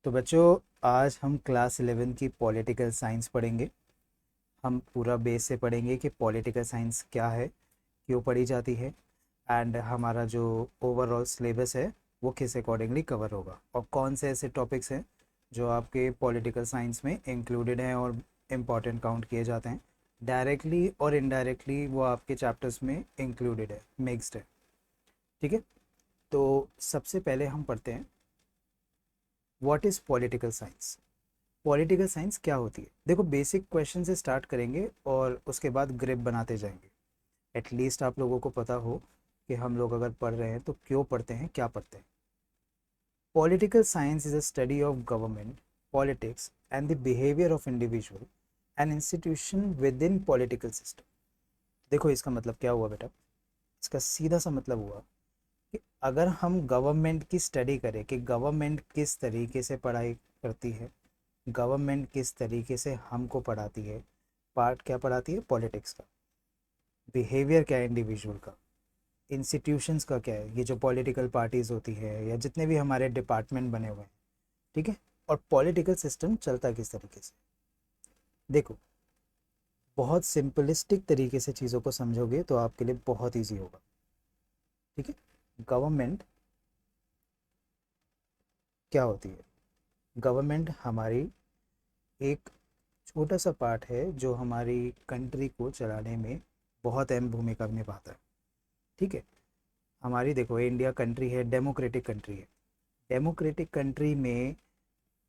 तो बच्चों, आज हम क्लास 11 की पॉलिटिकल साइंस पढ़ेंगे। हम पूरा बेस से पढ़ेंगे कि पॉलिटिकल साइंस क्या है, क्यों पढ़ी जाती है, एंड हमारा जो ओवरऑल सिलेबस है वो किस अकॉर्डिंगली कवर होगा, और कौन से ऐसे टॉपिक्स हैं जो आपके पॉलिटिकल साइंस में इंक्लूडेड हैं और इम्पॉर्टेंट काउंट किए जाते हैं। डायरेक्टली और इनडायरेक्टली वो आपके चैप्टर्स में इंक्लूडेड है, मिक्स्ड है। ठीक है। तो सबसे पहले हम पढ़ते हैं what is political science. Political science क्या होती है। देखो, बेसिक क्वेश्चन से स्टार्ट करेंगे और उसके बाद ग्रिप बनाते जाएंगे। एटलीस्ट आप लोगों को पता हो कि हम लोग अगर पढ़ रहे हैं तो क्यों पढ़ते हैं, क्या पढ़ते हैं। Political science is a study of government, politics and the behaviour of individual and institution with in political system. देखो, इसका मतलब क्या हुआ बेटा। इसका सीधा सा मतलब हुआ कि अगर हम गवर्नमेंट की स्टडी करें कि गवर्नमेंट किस तरीके से पढ़ाई करती है, गवर्नमेंट किस तरीके से हमको पढ़ाती है, पार्ट क्या पढ़ाती है पॉलिटिक्स का, बिहेवियर क्या है इंडिविजुअल का, इंस्टीट्यूशंस का क्या है, ये जो पॉलिटिकल पार्टीज होती है या जितने भी हमारे डिपार्टमेंट बने हुए हैं, ठीक है, और पॉलिटिकल सिस्टम चलता किस तरीके से। देखो, बहुत सिंपलिस्टिक तरीके से चीज़ों को समझोगे तो आपके लिए बहुत ईजी होगा। ठीक है। गवर्नमेंट क्या होती है। गवर्नमेंट हमारी एक छोटा सा पार्ट है जो हमारी कंट्री को चलाने में बहुत अहम भूमिका निभाता है। ठीक है। हमारी देखो, इंडिया कंट्री है, डेमोक्रेटिक कंट्री है। डेमोक्रेटिक कंट्री में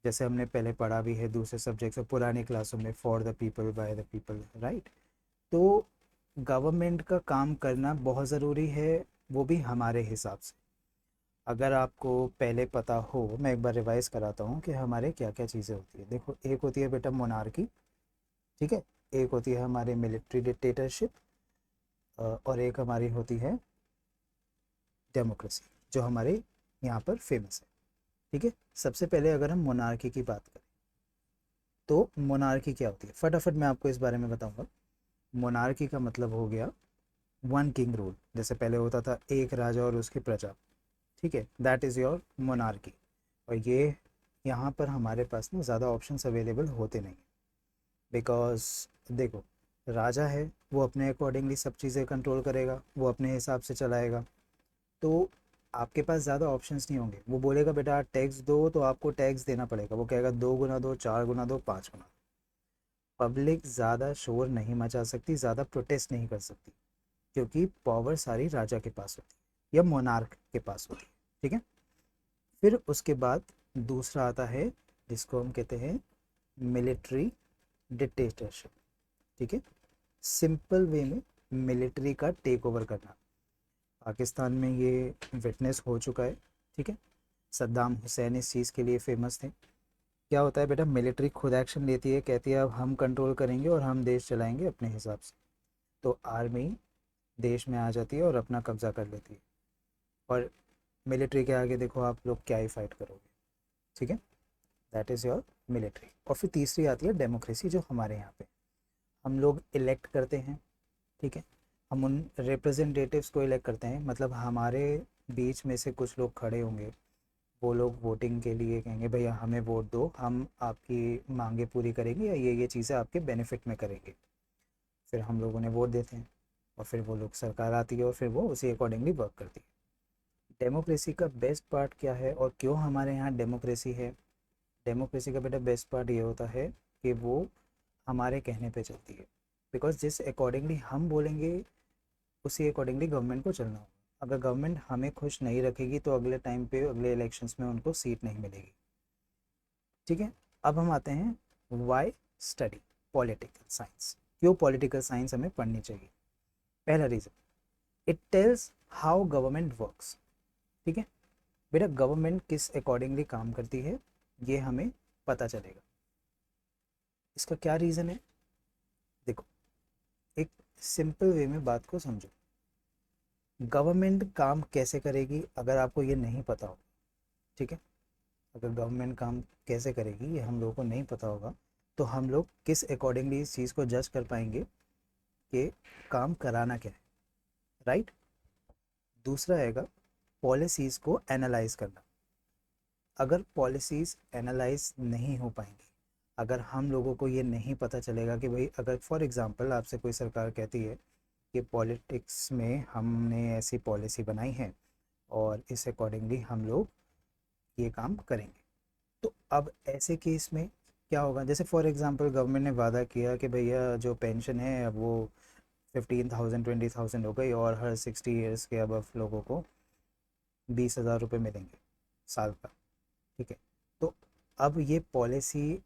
जैसे हमने पहले पढ़ा भी है दूसरे सब्जेक्ट से पुरानी क्लासों में, for the people by the people, right. तो गवर्नमेंट का काम करना बहुत ज़रूरी है, वो भी हमारे हिसाब से। अगर आपको पहले पता हो, मैं एक बार रिवाइज कराता हूँ कि हमारे क्या क्या चीज़ें होती है। देखो, एक होती है बेटा मोनार्की, ठीक है। एक होती है हमारी मिलिट्री डिक्टेटरशिप, और एक हमारी होती है डेमोक्रेसी, जो हमारे यहाँ पर फेमस है। ठीक है। सबसे पहले अगर हम मोनार्की की बात करें तो मोनार्की क्या होती है, फटाफट मैं आपको इस बारे में बताऊंगा। मोनार्की का मतलब हो गया वन किंग रूल। जैसे पहले होता था एक राजा और उसकी प्रजा, ठीक है, दैट इज़ योर मोनार्की। और ये यहाँ पर हमारे पास ना ज़्यादा ऑप्शंस अवेलेबल होते नहीं, बिकॉज देखो, राजा है, वो अपने अकॉर्डिंगली सब चीज़ें कंट्रोल करेगा, वो अपने हिसाब से चलाएगा। तो आपके पास ज़्यादा ऑप्शंस नहीं होंगे। वो बोलेगा बेटा टैक्स दो, तो आपको टैक्स देना पड़ेगा। वो कहेगा 2 गुना दो, 4 गुना दो, 5 गुना। पब्लिक ज़्यादा शोर नहीं मचा सकती, ज़्यादा प्रोटेस्ट नहीं कर सकती, क्योंकि पावर सारी राजा के पास होती है या मोनार्क के पास होती है। ठीक है। फिर उसके बाद दूसरा आता है जिसको हम कहते हैं मिलिट्री डिक्टेटरशिप। ठीक है। सिंपल वे में मिलिट्री का टेक ओवर करना। पाकिस्तान में ये विटनेस हो चुका है। ठीक है। सद्दाम हुसैन इस चीज़ के लिए फेमस थे। क्या होता है बेटा, मिलिट्री खुद एक्शन लेती है, कहती है अब हम कंट्रोल करेंगे और हम देश चलाएंगे अपने हिसाब से। तो आर्मी देश में आ जाती है और अपना कब्जा कर लेती है, और मिलिट्री के आगे देखो आप लोग क्या ही फाइट करोगे। ठीक है। That is your military. और फिर तीसरी आती है डेमोक्रेसी, जो हमारे यहाँ पे हम लोग इलेक्ट करते हैं। ठीक है। हम उन रिप्रेजेंटेटिव्स को इलेक्ट करते हैं, मतलब हमारे बीच में से कुछ लोग खड़े होंगे, वो लोग वोटिंग के लिए कहेंगे भैया हमें वोट दो, हम आपकी मांगे पूरी करेंगे या ये चीज़ें आपके बेनिफिट में करेंगे। फिर हम लोग उन्हें वोट देते हैं, और फिर वो लोग सरकार आती है और फिर वो उसी अकॉर्डिंगली वर्क करती है। डेमोक्रेसी का बेस्ट पार्ट क्या है और क्यों हमारे यहाँ डेमोक्रेसी है। डेमोक्रेसी का बेटा बेस्ट पार्ट ये होता है कि वो हमारे कहने पे चलती है। बिकॉज जिस अकॉर्डिंगली हम बोलेंगे उसी अकॉर्डिंगली गवर्नमेंट को चलना होगा। अगर गवर्नमेंट हमें खुश नहीं रखेगी तो अगले टाइम पे, अगले इलेक्शंस में उनको सीट नहीं मिलेगी। ठीक है। अब हम आते हैं वाई स्टडी पॉलिटिकल साइंस। क्यों पॉलिटिकल साइंस हमें पढ़नी चाहिए। पहला reason, it tells how government works. ठीक है। बेटा गवर्नमेंट किस अकॉर्डिंगली काम करती है ये हमें पता चलेगा। इसका क्या रीज़न है। देखो, एक सिंपल वे में बात को समझो। गवर्नमेंट काम कैसे करेगी अगर आपको ये नहीं पता हो, ठीक है, अगर गवर्नमेंट काम कैसे करेगी ये हम लोगों को नहीं पता होगा, तो हम लोग किस अकॉर्डिंगली इस चीज़ को जज कर पाएंगे कि काम कराना क्या है, राइट। दूसरा आएगा पॉलिसीज़ को एनालाइज करना। अगर पॉलिसीज़ एनालाइज नहीं हो पाएंगी, अगर हम लोगों को ये नहीं पता चलेगा कि भाई, अगर फॉर एग्जांपल आपसे कोई सरकार कहती है कि पॉलिटिक्स में हमने ऐसी पॉलिसी बनाई है और इस अकॉर्डिंगली हम लोग ये काम करेंगे, तो अब ऐसे केस में क्या होगा? जैसे फॉर एग्जांपल गवर्नमेंट ने वादा किया कि भैया जो पेंशन है अब वो 15,000 20,000 हो गई और हर 60 ईयर्स के अब लोगों को 20,000 रुपये मिलेंगे साल का। ठीक है, तो अब ये पॉलिसी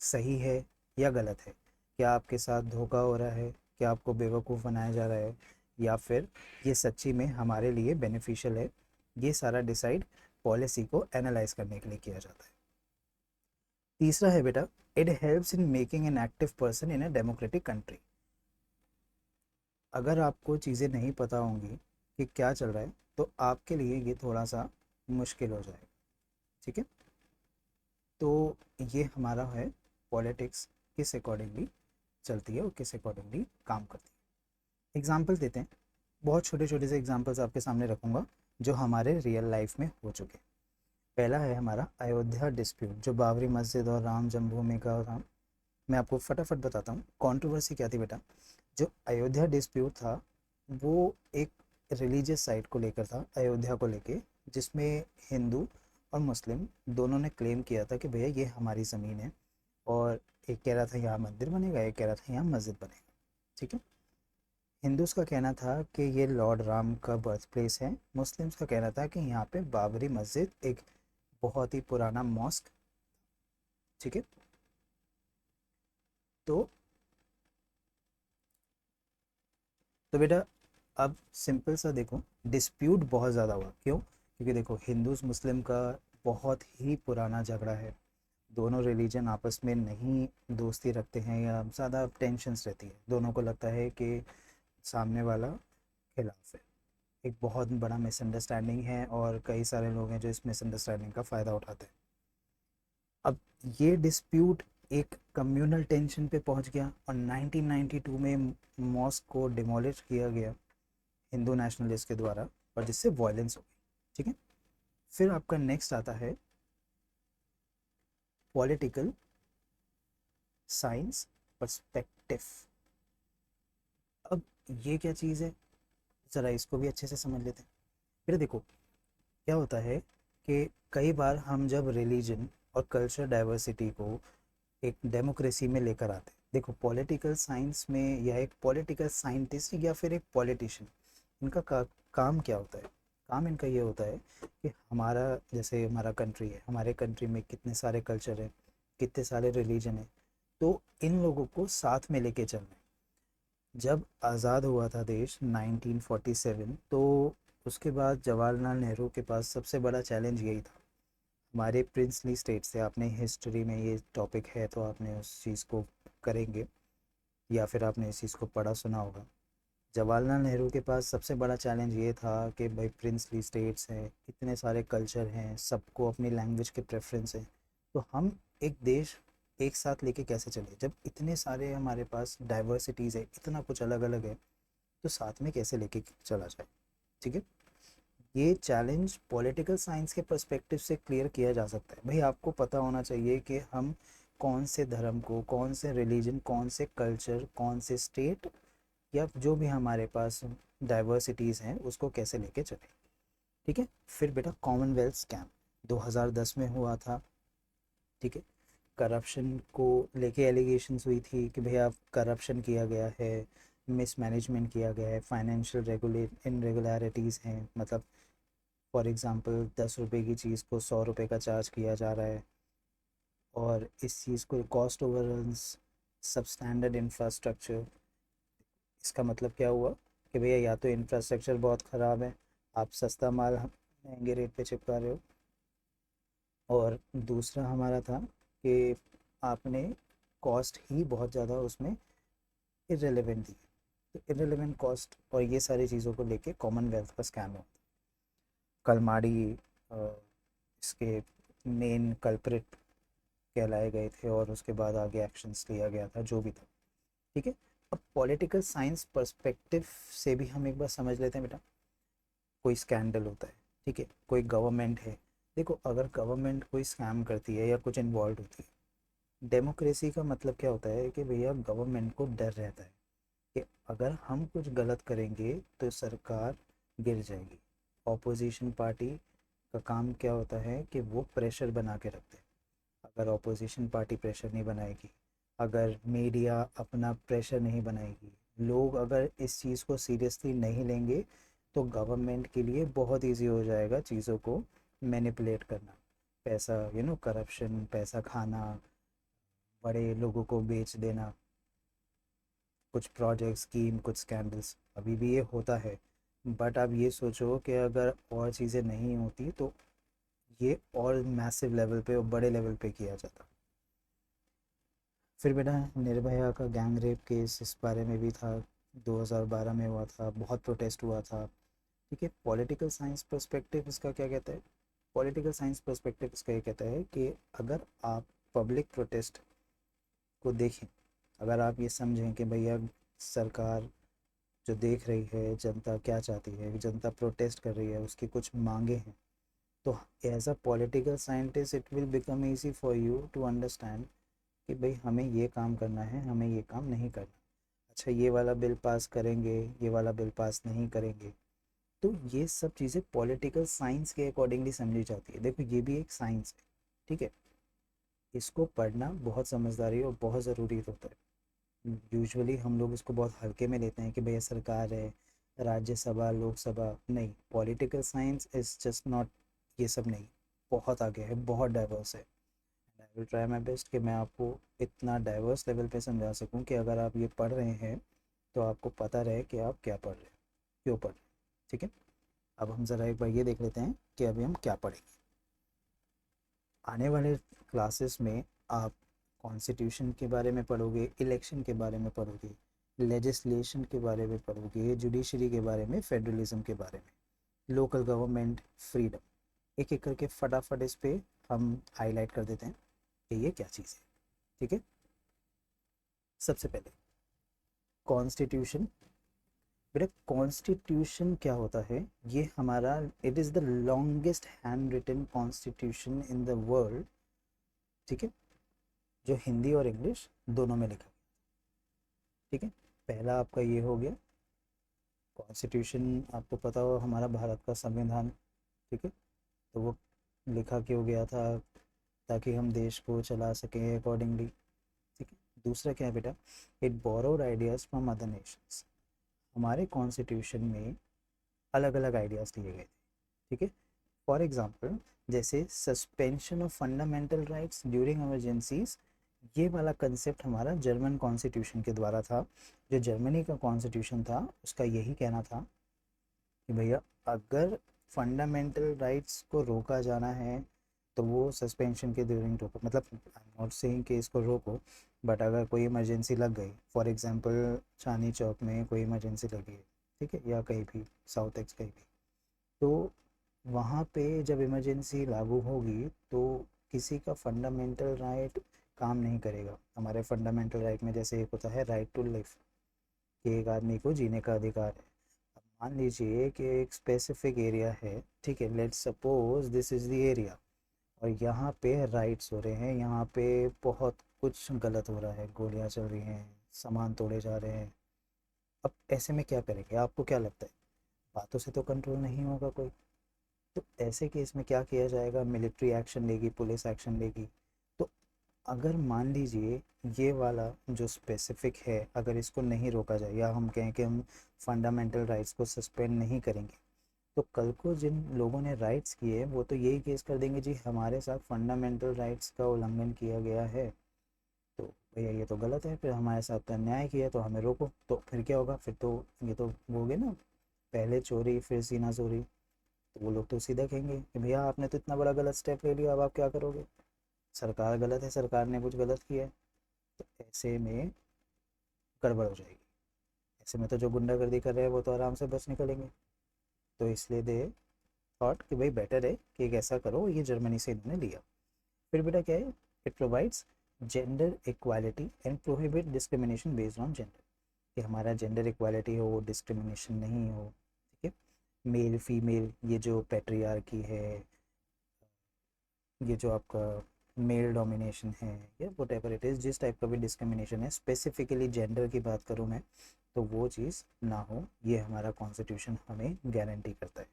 सही है या गलत है? क्या आपके साथ धोखा हो रहा है? क्या आपको बेवकूफ़ बनाया जा रहा है? या फिर ये सच्ची में हमारे लिए बेनिफिशियल है? ये सारा डिसाइड पॉलिसी को एनालाइज करने के लिए किया जाता है। तीसरा है बेटा, it helps in making an active person in a democratic country. अगर आपको चीज़ें नहीं पता होंगी कि क्या चल रहा है, तो आपके लिए ये थोड़ा सा मुश्किल हो जाएगा। ठीक है, तो ये हमारा है पॉलिटिक्स किस अकॉर्डिंगली चलती है और किस अकॉर्डिंगली काम करती है। एग्जाम्पल देते हैं, बहुत छोटे छोटे से एग्जाम्पल्स आपके सामने रखूँगा जो हमारे रियल लाइफ में हो चुके हैं। पहला है हमारा अयोध्या डिस्प्यूट, जो बाबरी मस्जिद और राम जन्मभूमि का था। मैं आपको फटाफट बताता हूँ कंट्रोवर्सी क्या थी बेटा। जो अयोध्या डिस्प्यूट था वो एक रिलीजियस साइट को लेकर था, अयोध्या को लेके, जिसमें हिंदू और मुस्लिम दोनों ने क्लेम किया था कि भैया ये हमारी ज़मीन है, और एक कह रहा था यहाँ मंदिर बनेगा, एक कह रहा था यहाँ मस्जिद बनेगा। ठीक है, हिंदूज़ का कहना था कि ये लॉर्ड राम का बर्थ प्लेस है, मुस्लिम्स का कहना था कि यहाँ पे बाबरी मस्जिद एक बहुत ही पुराना मॉस्क। ठीक है, तो बेटा अब सिंपल सा देखो, डिस्प्यूट बहुत ज़्यादा हुआ। क्यों? क्योंकि देखो हिंदूज मुस्लिम का बहुत ही पुराना झगड़ा है, दोनों रिलीजन आपस में नहीं दोस्ती रखते हैं या ज़्यादा टेंशन्स रहती है, दोनों को लगता है कि सामने वाला खिलाफ है। एक बहुत बड़ा मिसअंडरस्टैंडिंग है और कई सारे लोग हैं जो इस मिसअंडरस्टैंडिंग का फ़ायदा उठाते हैं। अब ये डिस्प्यूट एक कम्युनल टेंशन पे पहुंच गया और 1992 में मॉस्क को डिमोलिश किया गया हिंदू नेशनलिस्ट के द्वारा, और जिससे वायलेंस हो गई। ठीक है, फिर आपका नेक्स्ट आता है पॉलिटिकल साइंस पर्सपेक्टिव। अब ये क्या चीज़ है, ज़रा इसको भी अच्छे से समझ लेते हैं। फिर देखो क्या होता है कि कई बार हम जब रिलीजन और कल्चर डाइवर्सिटी को एक डेमोक्रेसी में लेकर आते हैं, देखो पॉलिटिकल साइंस में या एक पॉलिटिकल साइंटिस्ट या फिर एक पॉलिटिशियन, इनका काम क्या होता है? काम इनका ये होता है कि हमारा, जैसे हमारा कंट्री है, हमारे कंट्री में कितने सारे कल्चर हैं, कितने सारे रिलीजन हैं, तो इन लोगों को साथ में लेके चलना है। जब आज़ाद हुआ था देश 1947, तो उसके बाद जवाहरलाल नेहरू के पास सबसे बड़ा चैलेंज यही था। हमारे प्रिंसली स्टेट से, आपने हिस्ट्री में ये टॉपिक है तो आपने उस चीज़ को करेंगे या फिर आपने इस चीज़ को पढ़ा सुना होगा। जवाहरलाल नेहरू के पास सबसे बड़ा चैलेंज ये था कि भाई प्रिंसली स्टेट्स हैं, इतने सारे कल्चर हैं, सबको अपनी लैंग्वेज के प्रेफरेंस है, तो हम एक देश एक साथ लेके कैसे चले? जब इतने सारे हमारे पास डाइवर्सिटीज़ है, इतना कुछ अलग अलग है, तो साथ में कैसे लेके चला जाए? ठीक है, ये चैलेंज पॉलिटिकल साइंस के पर्सपेक्टिव से क्लियर किया जा सकता है। भाई आपको पता होना चाहिए कि हम कौन से धर्म को, कौन से रिलीजन, कौन से कल्चर, कौन से स्टेट या जो भी हमारे पास डाइवर्सिटीज़ हैं उसको कैसे लेके चलें। ठीक है, फिर बेटा कॉमनवेल्थ स्कैम 2010 में हुआ था। ठीक है, करप्शन को लेके एलिगेशंस हुई थी कि भैया करप्शन किया गया है, मिसमैनेजमेंट किया गया है, फाइनेंशियल रेगुलेट इनरेगुलरिटीज़ हैं, मतलब फॉर एग्ज़ाम्पल 10 रुपये की चीज़ को 100 रुपये का चार्ज किया जा रहा है, और इस चीज़ को कॉस्ट ओवररन्स, सब स्टैंडर्ड इंफ्रास्ट्रक्चर। इसका मतलब क्या हुआ कि भैया या तो इंफ्रास्ट्रक्चर बहुत ख़राब है, आप सस्ता माल महंगे रेट पे चिपका रहे हो, और दूसरा हमारा था कि आपने कॉस्ट ही बहुत ज़्यादा उसमें इरेलीवेंट दी। तो इरेलीवेंट कॉस्ट और ये सारी चीज़ों को लेके कॉमनवेल्थ का स्कैम हुआ। कलमाड़ी इसके मेन कल्प्रिट कहलाए गए थे और उसके बाद आगे एक्शंस लिया गया था जो भी था। ठीक है, अब पॉलिटिकल साइंस पर्सपेक्टिव से भी हम एक बार समझ लेते हैं बेटा। कोई स्कैंडल होता है, ठीक है, कोई गवर्नमेंट है, देखो, अगर गवर्नमेंट कोई स्कैम करती है या कुछ इन्वॉल्व होती है, डेमोक्रेसी का मतलब क्या होता है कि भैया गवर्नमेंट को डर रहता है कि अगर हम कुछ गलत करेंगे तो सरकार गिर जाएगी। ऑपोजिशन पार्टी का काम क्या होता है कि वो प्रेशर बना के रखते हैं। अगर ऑपोजिशन पार्टी प्रेशर नहीं बनाएगी, अगर मीडिया अपना प्रेशर नहीं बनाएगी, लोग अगर इस चीज़ को सीरियसली नहीं लेंगे, तो गवर्नमेंट के लिए बहुत इजी हो जाएगा चीज़ों को मैनिपुलेट करना। पैसा, करप्शन, पैसा खाना, बड़े लोगों को बेच देना, कुछ प्रोजेक्ट स्कीम, कुछ स्कैंडल्स अभी भी ये होता है। बट आप ये सोचो कि अगर और चीज़ें नहीं होती तो ये और मैसिव लेवल पे और बड़े लेवल पे किया जाता। फिर बेटा, निर्भया का गैंग रेप केस, इस बारे में भी था, 2012 में हुआ था, बहुत प्रोटेस्ट हुआ था। ठीक है, पॉलिटिकल साइंस पर्सपेक्टिव इसका क्या कहता है? पॉलिटिकल साइंस पर्सपेक्टिव इसका ये कहता है कि अगर आप पब्लिक प्रोटेस्ट को देखें, अगर आप ये समझें कि भैया सरकार जो देख रही है जनता क्या चाहती है, जनता प्रोटेस्ट कर रही है, उसकी कुछ मांगे हैं, तो as a political scientist it will become easy for you to understand कि भाई हमें ये काम करना है, हमें ये काम नहीं करना। अच्छा, ये वाला बिल पास करेंगे, ये वाला बिल पास नहीं करेंगे। तो ये सब चीज़ें पॉलिटिकल साइंस के अकॉर्डिंगली समझी जाती है। देखो, ये भी एक साइंस है, ठीक है। इसको पढ़ना बहुत समझदारी और बहुत ज़रूरी होता है। यूजुअली हम लोग इसको बहुत हल्के में लेते हैं कि भैया सरकार है, राज्यसभा, लोकसभा। नहीं, political science is just not ये सब नहीं, बहुत आगे है, बहुत डाइवर्स है। I will try my best कि मैं आपको इतना डाइवर्स लेवल पे समझा सकूं कि अगर आप ये पढ़ रहे हैं तो आपको पता रहे कि आप क्या पढ़ रहे हैं, क्यों पढ़ रहे हैं। ठीक है, अब हम ज़रा एक बार ये देख लेते हैं कि अभी हम क्या पढ़ेंगे। आने वाले क्लासेस में आप कॉन्स्टिट्यूशन के बारे में पढ़ोगे, इलेक्शन के बारे में पढ़ोगे, लेजिस्लेशन के बारे में पढ़ोगे, जुडिशरी के बारे में, फेडरलिज्म के बारे में, लोकल गवर्नमेंट, फ्रीडम। एक एक करके फटाफट इस पे हम हाईलाइट कर देते हैं कि ये क्या चीज़ है। ठीक है, सबसे पहले कॉन्स्टिट्यूशन। बेटा, कॉन्स्टिट्यूशन क्या होता है? ये हमारा, it is the longest hand written constitution in the world. ठीक है, जो हिंदी और इंग्लिश दोनों में लिखा। ठीक है, पहला आपका ये हो गया कॉन्स्टिट्यूशन। आपको पता हो हमारा भारत का संविधान। ठीक है, तो वो लिखा क्यों गया था? ताकि हम देश को चला सकें अकॉर्डिंगली। ठीक है, दूसरा क्या है बेटा? It borrowed ideas from other Nations. हमारे कॉन्स्टिट्यूशन में अलग अलग आइडियाज़ लिए गए थे। ठीक है, फॉर एग्जांपल, जैसे suspension of fundamental rights during emergencies, ये वाला कंसेप्ट हमारा जर्मन कॉन्स्टिट्यूशन के द्वारा था। जो जर्मनी का कॉन्स्टिट्यूशन था उसका यही कहना था कि भैया अगर फंडामेंटल राइट्स को रोका जाना है तो वो सस्पेंशन के ड्यूरिंग रोको। मतलब आई एम नॉट सेइंग कि इसको रोको, बट अगर कोई इमरजेंसी लग गई, फॉर एग्जांपल चांदनी चौक में कोई इमरजेंसी लगी है, ठीक है, या कहीं भी साउथ एक्स कहीं भी, तो वहाँ पे जब इमरजेंसी लागू होगी तो किसी का फंडामेंटल राइट काम नहीं करेगा। हमारे फंडामेंटल राइट में जैसे एक होता है राइट टू लिव, कि एक आदमी को जीने का अधिकार है। अब मान लीजिए कि एक स्पेसिफिक एरिया है, ठीक है, let's suppose this is the area, और यहाँ पे राइट्स हो रहे हैं, यहाँ पे बहुत कुछ गलत हो रहा है, गोलियाँ चल रही हैं, सामान तोड़े जा रहे हैं। अब ऐसे में क्या करेंगे? आपको क्या लगता है? बातों से तो कंट्रोल नहीं होगा कोई। तो ऐसे केस में क्या किया जाएगा? मिलिट्री एक्शन लेगी, पुलिस एक्शन लेगी। तो अगर मान लीजिए ये वाला जो स्पेसिफिक है, अगर इसको नहीं रोका जाए, या हम कहें कि हम फंडामेंटल राइट्स को सस्पेंड नहीं करेंगे, तो कल को जिन लोगों ने राइट्स किए वो तो यही केस कर देंगे, जी हमारे साथ फंडामेंटल राइट्स का उल्लंघन किया गया है, तो भैया ये तो गलत है, फिर हमारे साथ तो अन्याय किया, तो हमें रोको। तो फिर क्या होगा? फिर तो ये तो हो गए ना, पहले चोरी फिर सीना चोरी। तो वो लोग तो सीधा कहेंगे कि भैया आपने तो इतना बड़ा गलत स्टेप ले लिया, अब आप क्या करोगे? सरकार गलत है, सरकार ने कुछ गलत किया है। तो ऐसे में गड़बड़ हो जाएगी। ऐसे में तो जो गुंडागर्दी कर रहे हैं वो तो आराम से बच निकलेंगे। तो इसलिए दे थॉट कि भाई बेटर है कि एक ऐसा करो, ये जर्मनी से इन्होंने लिया। फिर बेटा क्या है? It provides gender equality and prohibit discrimination based on gender, कि हमारा जेंडर इक्वालिटी हो, डिस्क्रिमिनेशन नहीं हो। ठीक है, मेल फीमेल ये जो पैट्रियार्की है, ये जो आपका मेल डोमिनेशन है या वट एवर इट इज़, जिस टाइप का भी डिस्क्रिमिनेशन है, स्पेसिफिकली जेंडर की बात करूँ मैं, तो वो चीज़ ना हो, ये हमारा कॉन्स्टिट्यूशन हमें गारंटी करता है।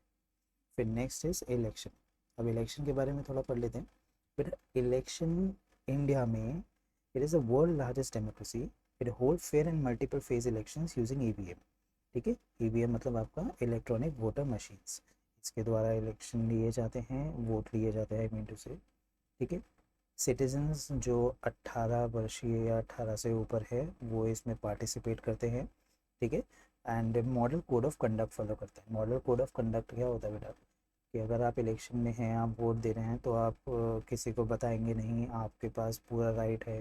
फिर नेक्स्ट इज इलेक्शन। अब इलेक्शन के बारे में थोड़ा पढ़ लेते हैं। फिर इलेक्शन इंडिया में, it is the world largest democracy, it hold fair and multiple phase elections using EVM. ठीक है, ईवीएम मतलब आपका इलेक्ट्रॉनिक वोटर मशीन्स, इसके द्वारा इलेक्शन लिए जाते हैं, वोट लिए जाते हैं, आई मीन टू से। ठीक है, सिटीजन्स जो 18 वर्षीय या 18 से ऊपर है वो इसमें पार्टिसिपेट करते हैं। ठीक है, and model code of conduct follow करते हैं। मॉडल कोड ऑफ कंडक्ट क्या होता है बेटा, कि अगर आप इलेक्शन में हैं, आप वोट दे रहे हैं, तो आप किसी को बताएंगे नहीं, आपके पास पूरा राइट है।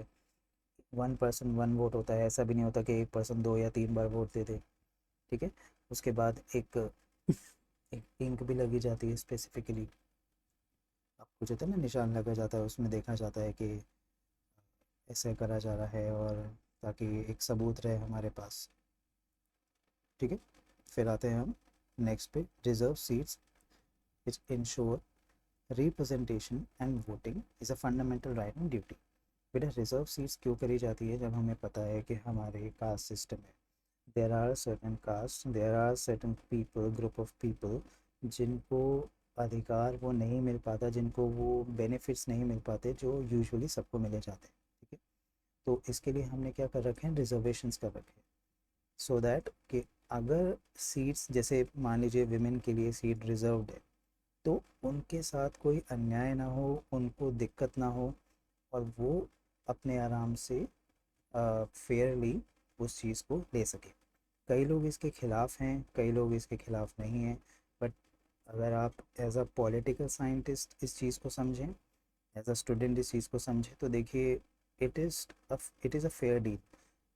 1 पर्सन 1 वोट होता है, ऐसा भी नहीं होता कि 1 पर्सन 2 या 3 बार वोट दे दे। ठीक है, उसके बाद एक इंक भी लगी जाती है स्पेसिफिकली, आपको जो है ना निशान लगा जाता है, उसमें देखा जाता है कि ऐसे करा जा रहा है, और ताकि एक सबूत रहे हमारे पास। ठीक है, फिर आते हैं हम नेक्स्ट पे, reserve seats which ensure representation and voting is a fundamental right and duty. बेटा रिजर्व सीट्स क्यों करी जाती है, जब हमें पता है कि हमारे कास्ट सिस्टम है, there are certain caste, there are certain people, group of people, जिनको अधिकार वो नहीं मिल पाता, जिनको वो बेनिफिट्स नहीं मिल पाते जो यूजुअली सबको मिले जाते हैं। ठीक है, तो इसके लिए हमने क्या कर रखे हैं, रिजर्वेशंस कर रखे हैं, सो दैट कि अगर सीट्स, जैसे मान लीजिए विमेन के लिए सीट रिजर्व्ड है, तो उनके साथ कोई अन्याय ना हो, उनको दिक्कत ना हो, और वो अपने आराम से फेयरली उस चीज़ को ले सके। कई लोग इसके खिलाफ़ हैं, कई लोग इसके खिलाफ़ नहीं हैं, बट अगर आप एज अ पॉलिटिकल साइंटिस्ट इस चीज़ को समझें, एज अ स्टूडेंट इस चीज़ को समझें, तो देखिए it is it is a fair deal.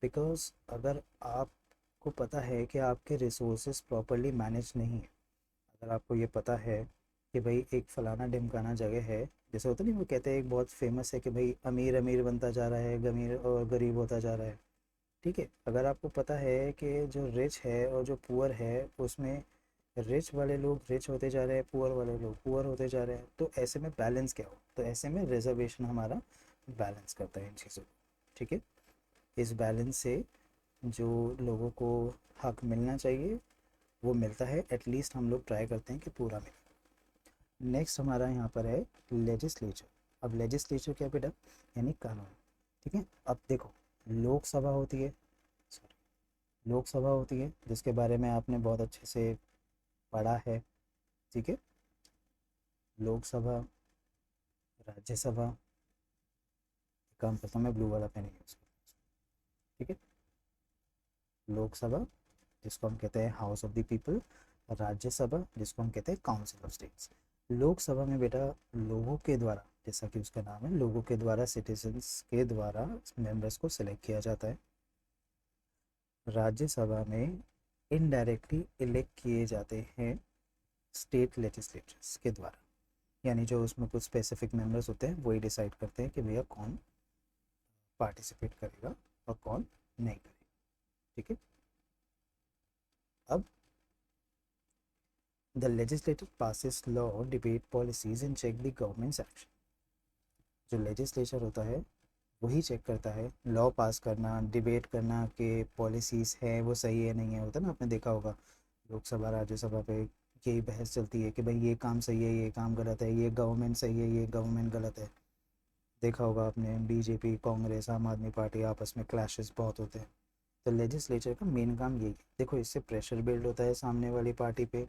Because अगर आपको पता है कि आपके रिसोर्सेज प्रॉपरली मैनेज नहीं है, अगर आपको ये पता है कि भाई एक फ़लाना ढिमकाना जगह है, जैसे होता नहीं, वो कहते हैं एक बहुत फेमस है कि भाई अमीर अमीर बनता जा रहा है, गमीर और गरीब होता जा रहा है। ठीक है, अगर आपको पता है कि जो रिच है और जो पुअर है, उसमें रिच वाले लोग रिच होते जा रहे हैं, पुअर वाले लोग पुअर होते जा रहे हैं, तो ऐसे में बैलेंस क्या हो, तो ऐसे में रिजर्वेशन हमारा बैलेंस करता है इन चीज़ों को। ठीक है, इस बैलेंस से जो लोगों को हक मिलना चाहिए वो मिलता है, एटलीस्ट हम लोग ट्राई करते हैं कि पूरा मिले। नेक्स्ट हमारा यहाँ पर है लेजिस्लेचर। अब लेजिस्लेचर क्या बेटा, यानी कानून। ठीक है, अब देखो, लोकसभा होती है, सॉरी, लोकसभा होती है जिसके बारे में आपने बहुत अच्छे से पढ़ा है। ठीक है, लोकसभा, राज्यसभा, एक काम करता हूँ मैं ब्लू वाला पेन यूज़ करता हूँ। ठीक है, लोकसभा जिसको हम कहते हैं house of the people, Rajya Sabha जिसको हम कहते हैं काउंसिल ऑफ स्टेट्स। लोकसभा में बेटा लोगों के द्वारा, जैसा कि उसका नाम है, लोगों के द्वारा, सिटीजन्स के द्वारा मेंबर्स को सिलेक्ट किया जाता है। राज्यसभा में इनडायरेक्टली इलेक्ट किए जाते हैं स्टेट लेजिस्लेचर्स के द्वारा, यानी जो उसमें कुछ स्पेसिफिक मेंबर्स होते हैं वही डिसाइड करते हैं कि भैया कौन पार्टिसिपेट करेगा और कौन नहीं करेगा। ठीक है, अब the legislator passes law, debate policies and check the government's action. जो लेजिस्लेचर होता है वही चेक करता है, लॉ पास करना, डिबेट करना कि पॉलिसीज़ है वो सही है नहीं है, होता है ना, आपने देखा होगा लोकसभा राज्यसभा पे यही बहस चलती है कि भाई ये काम सही है, ये काम गलत है, ये गवर्नमेंट सही है, ये गवर्नमेंट गलत है। देखा होगा आपने, बीजेपी कांग्रेस आम आदमी पार्टी आपस में क्लैशेस बहुत होते हैं। तो लेजिस्लेचर का मेन काम यही है। देखो, इससे प्रेशर बिल्ड होता है सामने वाली पार्टी पे,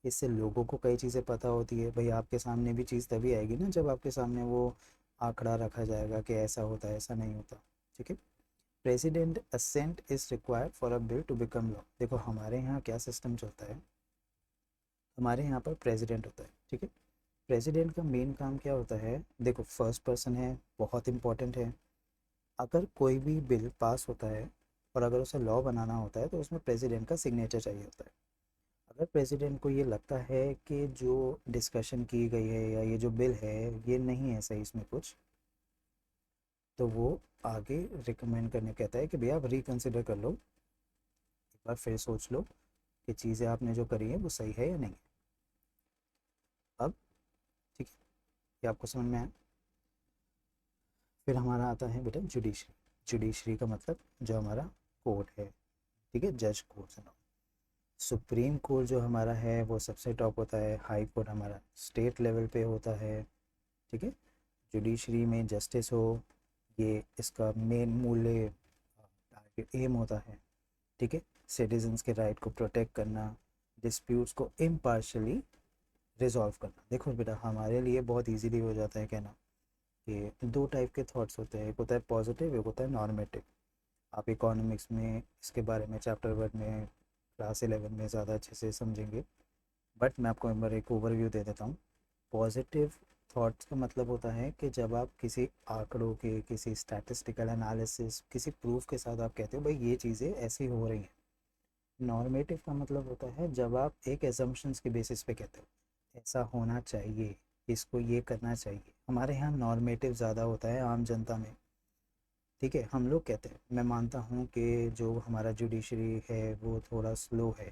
इससे लोगों को कई चीज़ें पता होती है। भाई आपके सामने भी चीज़ तभी आएगी ना जब आपके सामने वो आंकड़ा रखा जाएगा कि ऐसा होता है, ऐसा नहीं होता। ठीक है, president assent is required for a bill to become law. देखो हमारे यहाँ क्या सिस्टम चलता है, हमारे यहाँ पर प्रेसिडेंट होता है। ठीक है, प्रेसिडेंट का मेन काम क्या होता है, देखो फर्स्ट पर्सन है, बहुत इंपॉर्टेंट है। अगर कोई भी बिल पास होता है और अगर उसे लॉ बनाना होता है तो उसमें प्रेसिडेंट का सिग्नेचर चाहिए होता है। अगर प्रेसिडेंट को ये लगता है कि जो डिस्कशन की गई है या ये जो बिल है ये नहीं है सही, इसमें कुछ, तो वो आगे रिकमेंड करने कहता है कि भैया आप रिकंसिडर कर लो, एक बार फिर सोच लो कि चीज़ें आपने जो करी है वो सही है या नहीं। अब ठीक है, ये आपको समझ में आया। फिर हमारा आता है बेटा जुडिशरी। जुडिशरी का मतलब जो हमारा कोर्ट है, ठीक है, जज कोर्ट सुनो। सुप्रीम कोर्ट जो हमारा है वो सबसे टॉप होता है, हाई कोर्ट हमारा स्टेट लेवल पे होता है, ठीक है। जुडिशरी में जस्टिस हो, ये इसका मेन मूल्य टारगेट एम होता है, ठीक है। सिटीजन्स के राइट को प्रोटेक्ट करना, डिस्प्यूट्स को इम्पार्शली रिजॉल्व करना। देखो बेटा हमारे लिए बहुत इजीली हो जाता है कहना कि दो टाइप के थॉट्स होते हैं, एक होता है पॉजिटिव, एक होता है नॉर्मेटिव। आप इकोनॉमिक्स में इसके बारे में चैप्टर 1 में क्लास 11 में ज़्यादा अच्छे से समझेंगे, बट मैं आपको एक बार एक ओवरव्यू दे देता हूँ। पॉजिटिव थॉट्स का मतलब होता है कि जब आप किसी आंकड़ों के, किसी स्टैटिस्टिकल एनालिसिस, किसी प्रूफ के साथ आप कहते हो भाई ये चीज़ें ऐसी हो रही हैं। नॉर्मेटिव का मतलब होता है जब आप एक एजम्पशंस के बेसिस पे कहते हो ऐसा होना चाहिए, इसको ये करना चाहिए। हमारे यहाँ नॉर्मेटिव ज़्यादा होता है आम जनता में, ठीक है। हम लोग कहते हैं, मैं मानता हूँ कि जो हमारा जुडिशरी है वो थोड़ा स्लो है,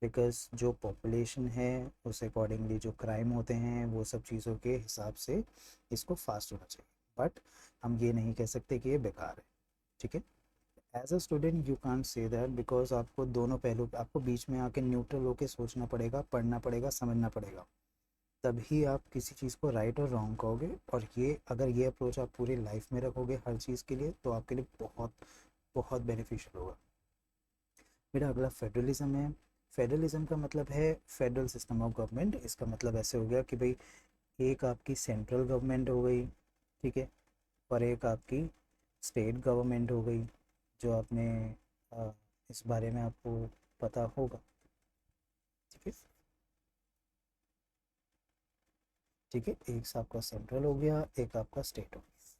बिकॉज़ जो पॉपुलेशन है उस अकॉर्डिंगली जो क्राइम होते हैं वो सब चीज़ों के हिसाब से इसको फास्ट होना चाहिए। बट हम ये नहीं कह सकते कि ये बेकार है, ठीक है। As a student you can't say that, because आपको दोनों पहलू, आपको बीच में आके न्यूट्रल होकर सोचना पड़ेगा, पढ़ना पड़ेगा, समझना पड़ेगा, तभी आप किसी चीज़ को राइट और रॉन्ग कहोगे। और ये अगर ये अप्रोच आप पूरी लाइफ में रखोगे हर चीज़ के लिए तो आपके लिए बहुत बहुत बेनिफिशियल होगा। मेरा अगला फेडरलिज्म है। फेडरलिज्म का मतलब है फेडरल सिस्टम ऑफ गवर्नमेंट। इसका मतलब ऐसे हो गया कि भाई एक आपकी सेंट्रल गवर्नमेंट हो गई, ठीक है, और एक आपकी स्टेट गवर्नमेंट हो गई, जो आपने अ, इस बारे में आपको पता होगा, ठीक है। ठीक है, एक आपका सेंट्रल हो गया, एक आपका स्टेट हो गया।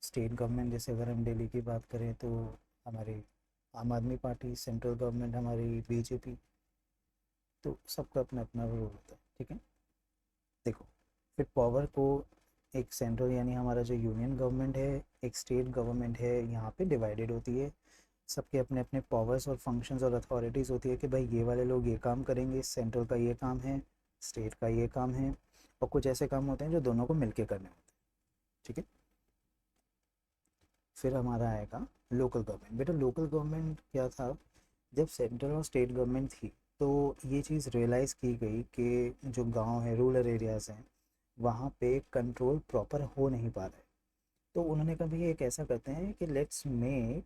स्टेट गवर्नमेंट जैसे अगर हम दिल्ली की बात करें तो हमारी आम आदमी पार्टी, सेंट्रल गवर्नमेंट हमारी बीजेपी। तो सबका अपना अपना रोल होता है, ठीक है। देखो फिर पावर को एक सेंट्रल यानी हमारा जो यूनियन गवर्नमेंट है, एक स्टेट गवर्नमेंट है, यहाँ पे डिवाइडेड होती है। सबके अपने अपने पावर्स और फंक्शंस और अथॉरिटीज़ होती है कि भाई ये वाले लोग ये काम करेंगे, सेंट्रल का ये काम है, स्टेट का ये काम है, और कुछ ऐसे काम होते हैं जो दोनों को मिलके करने होते हैं, ठीक है। फिर हमारा आएगा लोकल गवर्नमेंट। बेटा लोकल गवर्नमेंट क्या था, जब सेंट्रल और स्टेट गवर्नमेंट थी तो ये चीज़ रियलाइज़ की गई कि जो गांव है, रूरल एरियाज़ हैं, वहाँ पे कंट्रोल प्रॉपर हो नहीं पा रहा है। तो उन्होंने कहा भाई एक ऐसा करते हैं कि लेट्स मेक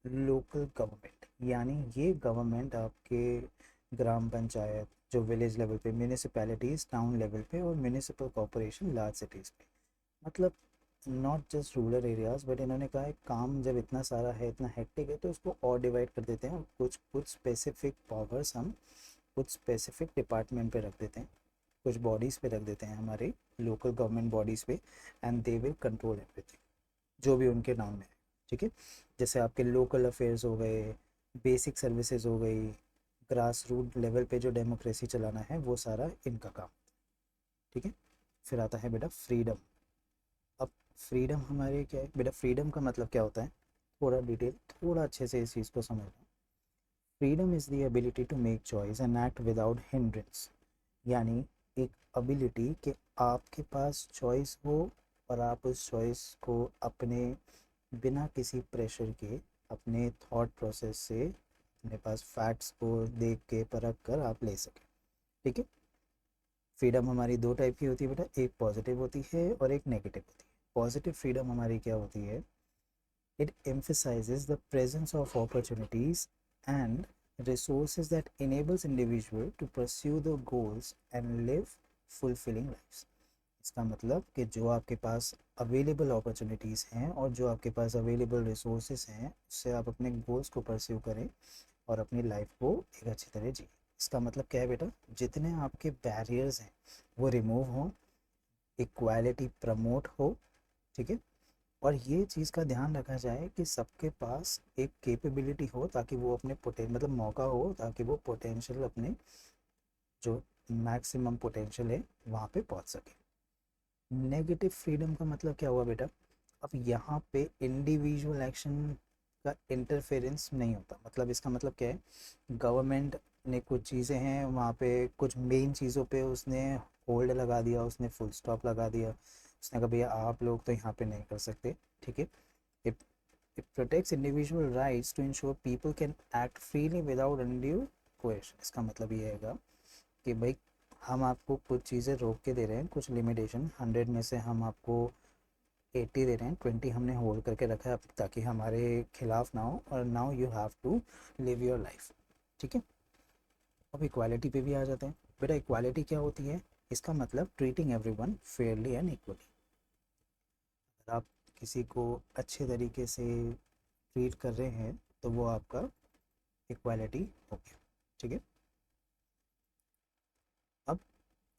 लोकल गवर्नमेंट, यानी ये गवर्नमेंट आपके ग्राम पंचायत, जो विलेज लेवल पे, म्यूनिसिपैलिटीज़ टाउन लेवल पे, और म्यूनिसिपल कॉरपोरेशन लार्ज सिटीज़ पे, मतलब not just rural areas. But इन्होंने कहा है काम जब इतना सारा है, इतना हेक्टिक है, तो इसको और डिवाइड कर देते हैं, कुछ कुछ स्पेसिफिक पावर्स हम कुछ स्पेसिफिक डिपार्टमेंट पे रख देते हैं, कुछ बॉडीज़ पे रख देते हैं, हमारे लोकल गवर्नमेंट बॉडीज़ पे, and they will control everything जो भी उनके नाम में है, ठीक है। जैसे आपके लोकल अफेयर्स हो गए, बेसिक सर्विसेज हो गई, ग्रास रूट लेवल पे जो डेमोक्रेसी चलाना है वो सारा इनका काम, ठीक है। फिर आता है बेटा फ्रीडम। अब फ्रीडम हमारे क्या है बेटा, फ्रीडम का मतलब क्या होता है, थोड़ा डिटेल, थोड़ा अच्छे से इस चीज़ को समझना। Freedom is the ability to make choice and act without hindrance, यानी एक एबिलिटी कि आपके पास चॉइस हो और आप उस चॉइस को अपने बिना किसी प्रेशर के, अपने थॉट प्रोसेस से, अपने पास फैक्ट्स को देख के परख कर आप ले सकें, ठीक है। फ्रीडम हमारी दो टाइप की होती है बेटा, एक पॉजिटिव होती है और एक नेगेटिव होती है। पॉजिटिव फ्रीडम हमारी क्या होती है, it emphasizes the presence of opportunities and resources that enables individual to pursue the goals and live fulfilling lives। इसका मतलब कि जो आपके पास अवेलेबल अपॉर्चुनिटीज़ हैं और जो आपके पास अवेलेबल रिसोर्सेज हैं, उससे आप अपने गोल्स को परस्यू करें और अपनी लाइफ को एक अच्छी तरह जिए। इसका मतलब क्या है बेटा, जितने आपके बैरियर्स हैं वो रिमूव हों, इक्वालिटी प्रमोट हो, ठीक है। और ये चीज़ का ध्यान रखा जाए कि सबके पास एक कैपेबिलिटी हो, ताकि वो अपने मतलब मौका हो, ताकि वो पोटेंशियल, अपने जो मैक्सिमम पोटेंशियल है वहाँ पे पहुँच सके। नेगेटिव फ्रीडम का मतलब क्या हुआ बेटा, अब यहाँ पे इंडिविजुअल एक्शन का इंटरफेरेंस नहीं होता। मतलब इसका मतलब क्या है, गवर्नमेंट ने कुछ चीज़ें हैं वहाँ पे, कुछ मेन चीज़ों पे उसने होल्ड लगा दिया, उसने फुल स्टॉप लगा दिया, उसने कहा भैया आप लोग तो यहाँ पे नहीं कर सकते, ठीक है। It protects individual rights to ensure people can act freely without undue coercion। इसका मतलब ये हैगा कि भाई हम आपको कुछ चीज़ें रोक के दे रहे हैं, कुछ लिमिटेशन, 100 में से हम आपको 80 दे रहे हैं, 20 हमने होल्ड करके रखा है ताकि हमारे खिलाफ ना हो, और now you have to live your life. ठीक है। अब इक्वालिटी पे भी आ जाते हैं। बेटा इक्वालिटी क्या होती है? इसका मतलब treating everyone Fairlie and equally. अगर आप किसी को अच्छे तरीके से ट्रीट कर रहे हैं तो वो आपका इक्वालिटी हो गया। ठीक है। अब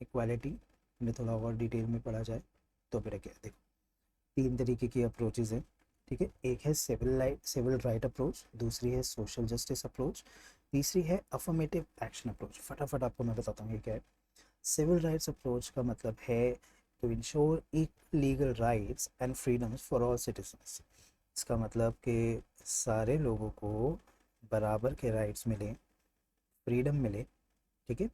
इक्वालिटी में थोड़ा और डिटेल में पढ़ा जाए तो बेटा क्या है, देखो 3 तरीके की अप्रोचेज हैं। ठीक है। एक है सिविल राइट अप्रोच, दूसरी है सोशल जस्टिस अप्रोच, तीसरी है अफर्मेटिव एक्शन अप्रोच। फटाफट आपको मैं बताता हूँ ये क्या है। सिविल राइट्स अप्रोच का मतलब है to ensure equal legal rights and freedoms for all citizens. इसका मतलब कि सारे लोगों को बराबर के राइट्स मिले, फ्रीडम मिले। ठीक है।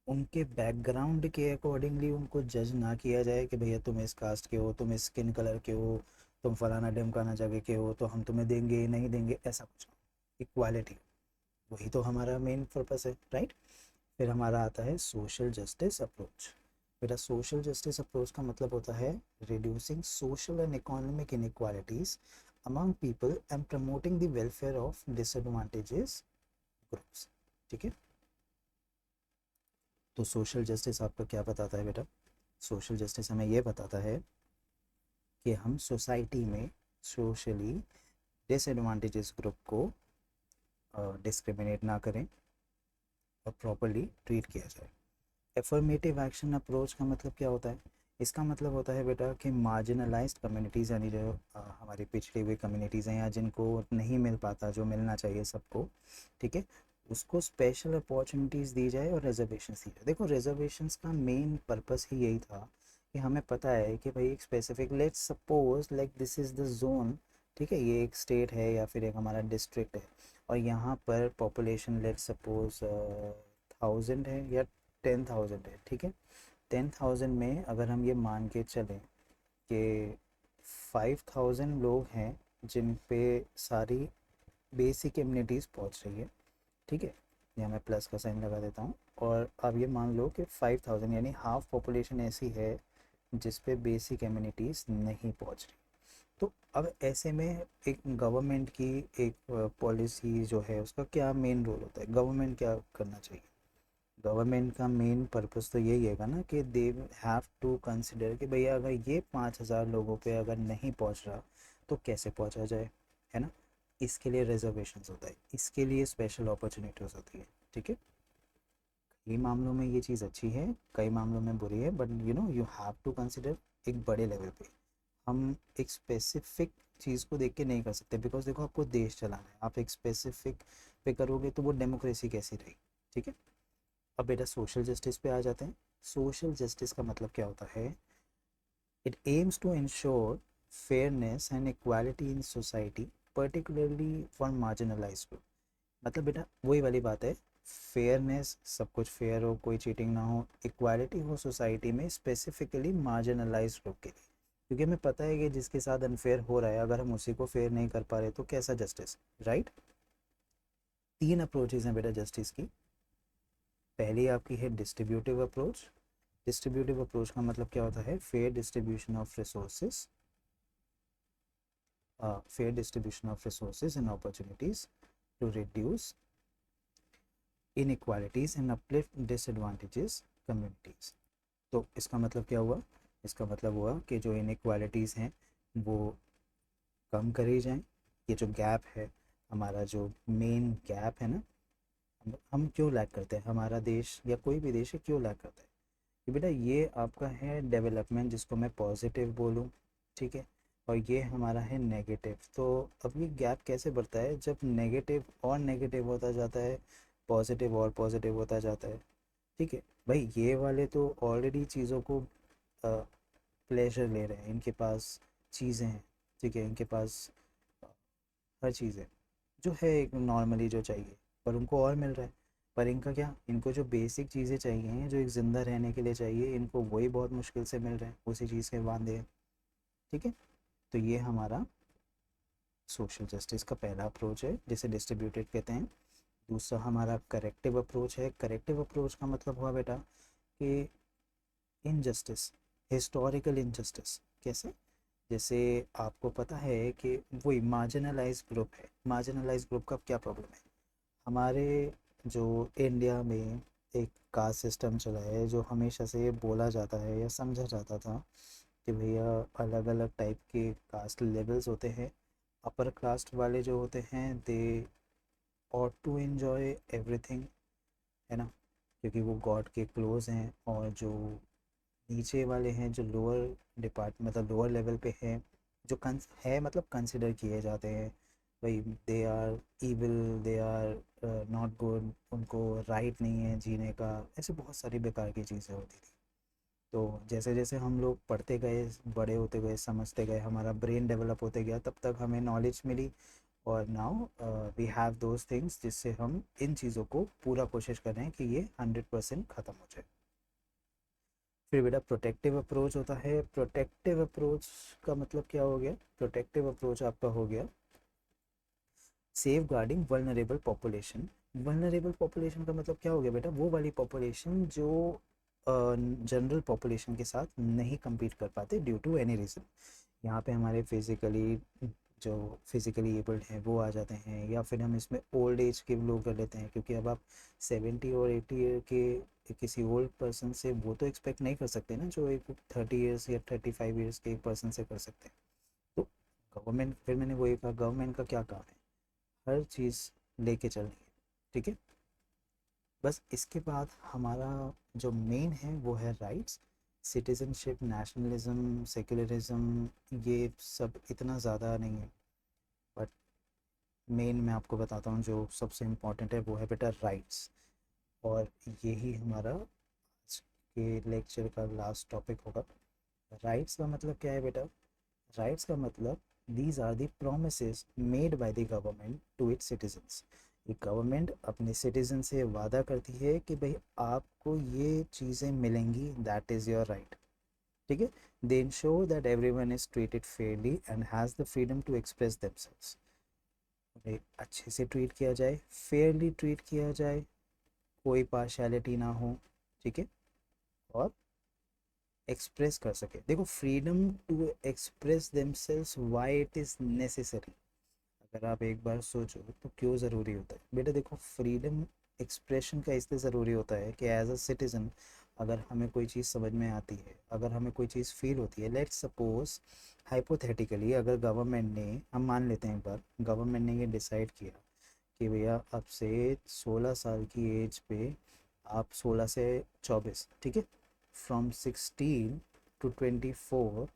उनके बैकग्राउंड के अकॉर्डिंगली उनको जज ना किया जाए कि भैया तुम इस कास्ट के हो, तुम इस स्किन कलर के हो, तुम फलाना ढिमकाना जगह के हो तो हम तुम्हें देंगे नहीं देंगे, ऐसा कुछ नहीं। इक्वालिटी, वही तो हमारा मेन पर्पस है, राइट। फिर हमारा आता है सोशल जस्टिस अप्रोच। बेटा सोशल जस्टिस अप्रोच का मतलब होता है reducing social and economic inequalities among people and promoting the welfare of disadvantages groups. ठीक है। तो सोशल जस्टिस आपका क्या बताता है बेटा? सोशल जस्टिस हमें ये बताता है कि हम सोसाइटी में सोशली डिसएडवांटेजेस ग्रुप को डिस्क्रिमिनेट ना करें और प्रॉपरली ट्रीट किया जाए। एफर्मेटिव एक्शन अप्रोच का मतलब क्या होता है? इसका मतलब होता है बेटा कि मार्जिनलाइज्ड कम्युनिटीज़, यानी जो हमारी पिछड़ी हुई कम्युनिटीज़ हैं या जिनको नहीं मिल पाता जो मिलना चाहिए सबको, ठीक है, उसको स्पेशल अपॉर्चुनिटीज़ दी जाए और रिजर्वेशंस दी जाए। देखो रिजर्वेशंस का मेन पर्पस ही यही था कि हमें पता है कि भाई एक specific, let's suppose like this is the zone, ठीक है, ये एक स्टेट है या फिर एक हमारा डिस्ट्रिक्ट है और यहाँ पर पॉपुलेशन लेट्स सपोज 1000 है या 10,000 है। ठीक है। 10,000 में अगर हम ये मान के चलें कि 5,000 लोग हैं जिन पे सारी बेसिक इम्यूनिटीज़ पहुंच रही है। ठीक है। यहाँ मैं प्लस का साइन लगा देता हूँ। और अब ये मान लो कि 5,000 यानी हाफ पॉपुलेशन ऐसी है जिस पे बेसिक इम्यूनिटीज़ नहीं पहुँच रही। तो अब ऐसे में एक गवर्नमेंट की एक पॉलिसी जो है उसका क्या मेन रोल होता है? गवर्नमेंट क्या करना चाहिए? गवर्नमेंट का मेन पर्पस तो यही है ना कि दे हैव टू कंसिडर कि भैया अगर ये 5,000 लोगों पे अगर नहीं पहुंच रहा तो कैसे पहुंचा जाए, है ना। इसके लिए रिजर्वेशंस होता है, इसके लिए स्पेशल अपॉर्चुनिटीज होती है। ठीक है। कई मामलों में ये चीज़ अच्छी है, कई मामलों में बुरी है, but you have to consider एक बड़े लेवल पे। हम एक स्पेसिफिक चीज़ को देख के नहीं कर सकते, बिकॉज देखो आपको देश चलाना है, आप एक स्पेसिफिक पे करोगे तो वो डेमोक्रेसी कैसी रहेगी। ठीक है। अब बेटा सोशल जस्टिस पे आ जाते हैं। सोशल जस्टिस का मतलब क्या होता है? It aims to ensure fairness and equality in society, particularly for marginalised group. मतलब बेटा वही वाली बात है, फेयरनेस, सब कुछ फेयर हो, कोई चीटिंग ना हो, इक्वालिटी हो सोसाइटी में स्पेसिफिकली मार्जिनलाइज्ड ग्रुप के लिए। क्योंकि हमें पता है कि जिसके साथ अनफेयर हो रहा है अगर हम उसी को फेयर नहीं कर पा रहे तो कैसा जस्टिस, राइट। 3 अप्रोचेज हैं बेटा जस्टिस की। पहली आपकी है डिस्ट्रीब्यूटिव अप्रोच। डिस्ट्रीब्यूटिव अप्रोच का मतलब क्या होता है? Fair distribution of resources, fair distribution of resources and opportunities to reduce inequalities and uplift disadvantages communities. तो इसका मतलब क्या हुआ? इसका मतलब हुआ कि जो इनइक्वालिटीज़ हैं वो कम करी जाएं। ये जो गैप है, हमारा जो मेन गैप है ना, हम क्यों लैक करते हैं, हमारा देश या कोई भी देश है क्यों लैक करता है? कि बेटा ये आपका है डेवलपमेंट जिसको मैं पॉजिटिव बोलूँ, ठीक है, और ये हमारा है नेगेटिव। तो अब ये गैप कैसे बढ़ता है? जब नेगेटिव और नेगेटिव होता जाता है, पॉजिटिव और पॉजिटिव होता जाता है। ठीक है। भाई ये वाले तो ऑलरेडी चीज़ों को प्लेजर ले रहे हैं, इनके पास चीज़ें हैं, ठीक है, इनके पास हर चीज़ है जो है एक नॉर्मली जो चाहिए, पर उनको और मिल रहा है। पर इनका क्या, इनको जो बेसिक चीज़ें चाहिए जो एक ज़िंदा रहने के लिए चाहिए, इनको वही बहुत मुश्किल से मिल रहे हैं, उसी चीज़ के वांदे हैं। ठीक है। तो ये हमारा सोशल जस्टिस का पहला अप्रोच है जिसे डिस्ट्रीब्यूटेड कहते हैं। दूसरा हमारा करेक्टिव अप्रोच है। करेक्टिव अप्रोच का मतलब हुआ बेटा कि इनजस्टिस, हिस्टोरिकल इनजस्टिस। कैसे? जैसे आपको पता है कि वही मार्जिनलाइज ग्रुप है। मार्जिनलाइज ग्रुप का क्या प्रॉब्लम है? हमारे जो इंडिया में एक कास्ट सिस्टम चला है, जो हमेशा से बोला जाता है या समझा जाता था कि भैया अलग अलग टाइप के कास्ट लेवल्स होते हैं। अपर कास्ट वाले जो होते हैं दे ought टू एन्जॉय एवरीथिंग, है ना, क्योंकि वो गॉड के क्लोज हैं। और जो नीचे वाले हैं, जो लोअर मतलब लोअर लेवल पे हैं, जो है मतलब कंसिडर किए जाते हैं भाई they are evil, they are not good, उनको राइट नहीं है जीने का। ऐसे बहुत सारी बेकार की चीज़ें होती थी। तो जैसे जैसे हम लोग पढ़ते गए, बड़े होते गए, समझते गए, हमारा ब्रेन डेवलप होते गया, तब तक हमें नॉलेज मिली। और now we have those things जिससे हम इन चीज़ों को पूरा कोशिश कर रहे हैं कि ये 100% ख़त्म हो जाए। फिर बेटा प्रोटेक्टिव अप्रोच होता है। प्रोटेक्टिव अप्रोच का मतलब क्या हो गया? प्रोटेक्टिव अप्रोच आपका हो गया safeguarding vulnerable population. Vulnerable population का मतलब क्या हो गया बेटा? वो वाली पॉपुलेशन जो जनरल पॉपुलेशन के साथ नहीं compete कर पाते ड्यू टू एनी रीज़न। यहाँ पे हमारे फिज़िकली जो फिज़िकली एबल्ड हैं वो आ जाते हैं, या फिर हम इसमें ओल्ड एज के लोग कर लेते हैं, क्योंकि अब आप 70 और 80 ईयर के किसी ओल्ड पर्सन से वो तो एक्सपेक्ट नहीं कर सकते ना, जो एक 30 ईयर्स या 35 ईयर्स के एक पर्सन से कर सकते हैं। तो गवर्नमेंट, फिर मैंने वही कहा, गवर्नमेंट का क्या काम है? हर चीज़ लेके चलनी है, ठीक है। बस इसके बाद हमारा जो मेन है वो है राइट्स। सिटीजनशिप, नेशनलिज्म, सेक्युलरिज्म, ये सब इतना ज़्यादा नहीं है, बट मेन मैं आपको बताता हूँ जो सबसे इम्पोर्टेंट है वो है बेटा राइट्स। और यही हमारा आज के लेक्चर का लास्ट टॉपिक होगा। राइट्स का मतलब क्या है बेटा? राइट्स का मतलब these are the promises made by the government to its citizens. ये गवर्नमेंट अपने सिटीजन से वादा करती है कि भाई आपको ये चीज़ें मिलेंगी, दैट इज़ योर राइट, ठीक है। They ensure that everyone is treated fairly and has the freedom to express themselves. उन्हें अच्छे से ट्रीट किया जाए, फेयरली ट्रीट किया जाए, कोई पार्शियलिटी ना हो, ठीक है। और एक्सप्रेस कर सके। देखो, freedom to express themselves, why it is necessary. अगर आप एक बार सोचो तो क्यों ज़रूरी होता है बेटा? देखो, फ्रीडम एक्सप्रेशन का इसलिए ज़रूरी होता है कि एज अ सिटीज़न अगर हमें कोई चीज़ समझ में आती है, अगर हमें कोई चीज़ फील होती है, लेट्स सपोज हाइपोथेटिकली अगर गवर्नमेंट ने, हम मान लेते हैं एक बार, गवर्नमेंट ने ये डिसाइड किया कि भैया अब से 16 साल की एज पे आप 16 से 24, ठीक है, from 16 to 24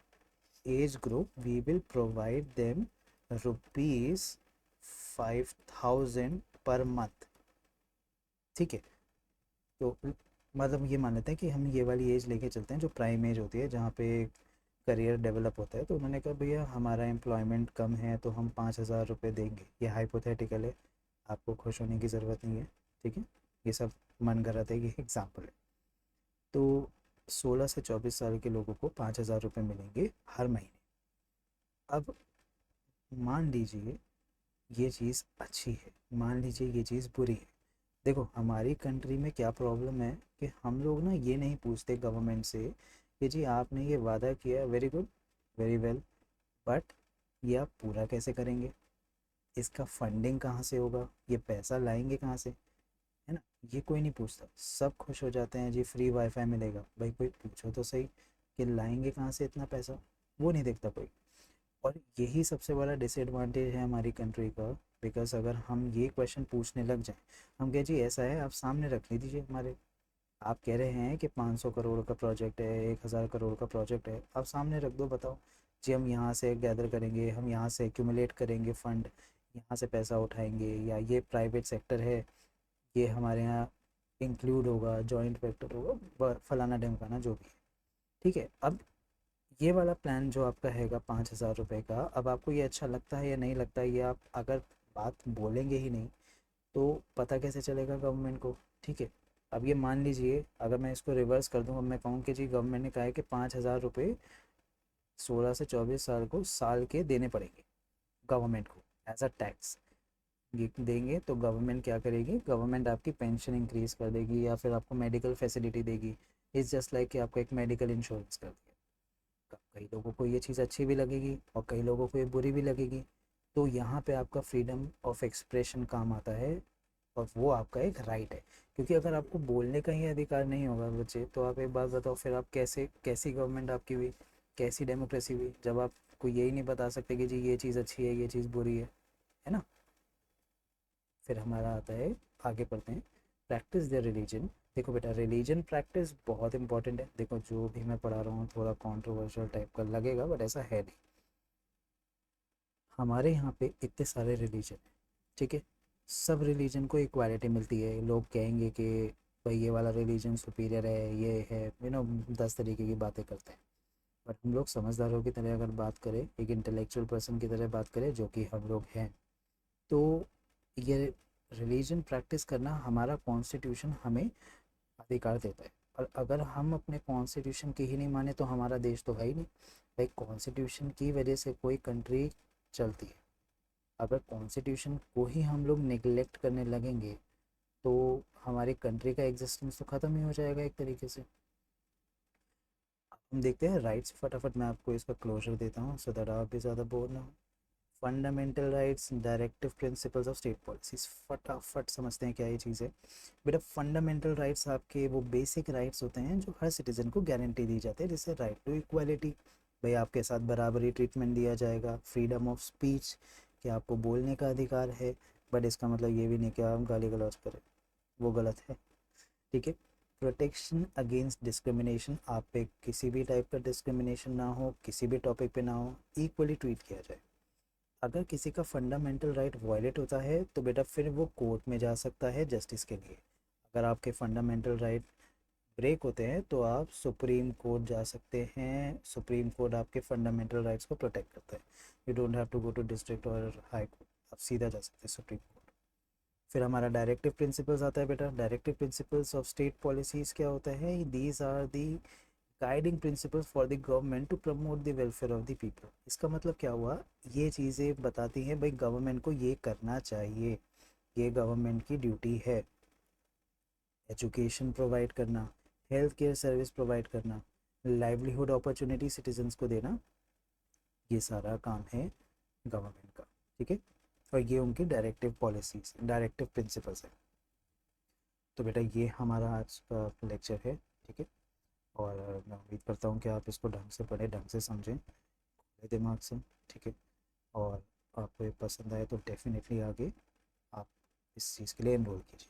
age group we will provide them rupees 5000 per month, ठीक है। तो मतलब ये मान लेते हैं कि हम ये वाली एज लेके चलते हैं जो प्राइम एज होती है, जहाँ पे करियर डेवलप होता है। तो उन्होंने कहा भैया हमारा एम्प्लॉयमेंट कम है तो हम 5000 रुपये देंगे। ये हाइपोथेटिकल है, आपको खुश होने की ज़रूरत नहीं है, ठीक है। ये सब मन कर रहा था, ये एग्जाम्पल है। तो 16 से 24 साल के लोगों को 5000 रुपये मिलेंगे हर महीने। अब मान लीजिए ये चीज़ अच्छी है, मान लीजिए ये चीज़ बुरी है। देखो, हमारी कंट्री में क्या प्रॉब्लम है कि हम लोग ना ये नहीं पूछते गवर्नमेंट से कि जी आपने ये वादा किया, very good, very well, but ये आप पूरा कैसे करेंगे? इसका फंडिंग कहाँ से होगा? ये पैसा लाएंगे कहाँ से? है ना, ये कोई नहीं पूछता। सब खुश हो जाते हैं जी फ्री वाईफाई मिलेगा। भाई कोई पूछो तो सही कि लाएंगे कहाँ से इतना पैसा? वो नहीं देखता कोई। और यही सबसे बड़ा डिसएडवांटेज है हमारी कंट्री का। बिकॉज अगर हम ये क्वेश्चन पूछने लग जाएं, हम कहें जी ऐसा है, आप सामने रख लीजिए हमारे, आप कह रहे हैं कि 500 करोड़ का प्रोजेक्ट है, 1000 करोड़ का प्रोजेक्ट है, आप सामने रख दो, बताओ जी हम यहाँ से गैदर करेंगे, हम यहाँ से एक्यूमुलेट करेंगे फंड, यहाँ से पैसा उठाएंगे, या ये प्राइवेट सेक्टर है, ये हमारे यहाँ इंक्लूड होगा, जॉइंट वेक्टर होगा, फलाना ढिमकाना जो भी है, ठीक है। अब ये वाला प्लान जो आपका हैगा 5000 रुपये का, अब आपको ये अच्छा लगता है या नहीं लगता है, ये आप अगर बात बोलेंगे ही नहीं तो पता कैसे चलेगा गवर्नमेंट को, ठीक है। अब ये मान लीजिए अगर मैं इसको रिवर्स कर दूँ, अब मैं कहूँ कि जी गवर्नमेंट ने कहा है कि 5000 रुपये 16 से 24 साल को साल के देने पड़ेंगे गवर्नमेंट को एज अ टैक्स। देंगे तो गवर्नमेंट क्या करेगी, गवर्नमेंट आपकी पेंशन इंक्रीज कर देगी या फिर आपको मेडिकल फैसिलिटी देगी। इट्स जस्ट लाइक कि आपको एक मेडिकल इंश्योरेंस कर दिया। कई लोगों को ये चीज़ अच्छी भी लगेगी और कई लोगों को ये बुरी भी लगेगी। तो यहाँ पे आपका फ्रीडम ऑफ एक्सप्रेशन काम आता है और वो आपका एक राइट है। क्योंकि अगर आपको बोलने का ही अधिकार नहीं होगा बच्चे, तो आप एक बात बताओ, फिर आप कैसे, कैसी गवर्नमेंट आपकी हुई, कैसी डेमोक्रेसी हुई, जब आपको यही नहीं बता सकते कि जी ये चीज़ अच्छी है, ये चीज़ बुरी है ना। फिर हमारा आता है, आगे पढ़ते हैं, प्रैक्टिस देयर रिलीजन। देखो बेटा, रिलीजन प्रैक्टिस बहुत इंपॉर्टेंट है। देखो जो भी मैं पढ़ा रहा हूँ थोड़ा कंट्रोवर्शियल टाइप का लगेगा, बट ऐसा है नहीं। हमारे यहाँ पे इतने सारे रिलीजन है, ठीक है, सब रिलीजन को इक्वालिटी मिलती है। लोग कहेंगे कि भाई ये वाला रिलीजन सुपीरियर है, ये है, 10 तरीके की बातें करते हैं। बट हम लोग समझदारों की तरह अगर बात करें, एक इंटेलेक्चुअल पर्सन की तरह बात करें, जो कि हम लोग हैं, तो ये रिलीजन प्रैक्टिस करना हमारा कॉन्स्टिट्यूशन हमें अधिकार देता है। और अगर हम अपने कॉन्स्टिट्यूशन की ही नहीं माने तो हमारा देश तो है ही नहीं। भाई कॉन्स्टिट्यूशन की वजह से कोई कंट्री चलती है। अगर कॉन्स्टिट्यूशन को ही हम लोग निगलेक्ट करने लगेंगे तो हमारी कंट्री का एग्जिस्टेंस तो ख़त्म ही हो जाएगा एक तरीके से। अब हम देखते हैं राइट्स, फटाफट मैं आपको इसका क्लोजर देता हूँ सो दैट आप भी ज़्यादा बोर ना हो। Fundamental rights, directive principles of state policies, फटाफट समझते हैं क्या ये चीज़ है। बेटा फंडामेंटल राइट्स आपके वो बेसिक राइट्स होते हैं जो हर सिटीजन को गारंटी दी जाती है, जैसे राइट टू इक्वालिटी, भाई आपके साथ बराबरी ट्रीटमेंट दिया जाएगा। फ्रीडम ऑफ स्पीच, कि आपको बोलने का अधिकार है, बट इसका मतलब ये भी नहीं कि आप गाली गलौज करें, वो गलत है, ठीक है। प्रोटेक्शन अगेंस्ट डिस्क्रिमिनेशन, आप पे किसी भी टाइप का डिस्क्रिमिनेशन ना हो, किसी भी टॉपिक पे ना हो, इक्वली ट्रीट किया जाए। अगर किसी का फंडामेंटल राइट वायलेट होता है तो बेटा फिर वो कोर्ट में जा सकता है जस्टिस के लिए। अगर आपके फंडामेंटल राइट ब्रेक होते हैं तो आप सुप्रीम कोर्ट जा सकते हैं। सुप्रीम कोर्ट आपके फंडामेंटल राइट्स को प्रोटेक्ट करता है। You don't have to go to district और हाई कोर्ट, आप सीधा जा सकते हैं सुप्रीम कोर्ट। फिर हमारा डायरेक्टिव प्रिंसिपल्स आता है बेटा। Directive principles of state policies क्या होता है, these are the guiding principles for the government to promote the welfare of the people. इसका मतलब क्या हुआ, ये चीज़ें बताती हैं भाई गवर्नमेंट को ये करना चाहिए, ये गवर्नमेंट की ड्यूटी है। एजुकेशन प्रोवाइड करना, हेल्थ केयर सर्विस प्रोवाइड करना, लाइवलीहुड अपॉर्चुनिटी सिटीजन्स को देना, ये सारा काम है गवर्नमेंट का, ठीक है। और ये उनकी डायरेक्टिव पॉलिसीज, डायरेक्टिव प्रिंसिपल्स है। तो बेटा ये हमारा आज का लेक्चर है, ठीक है। और मैं उम्मीद करता हूँ कि आप इसको ढंग से पढ़ें, ढंग से समझें, खुले दिमाग से, ठीक है। और आपको ये पसंद आए तो डेफिनेटली आगे आप इस चीज़ के लिए एनरोल कीजिए।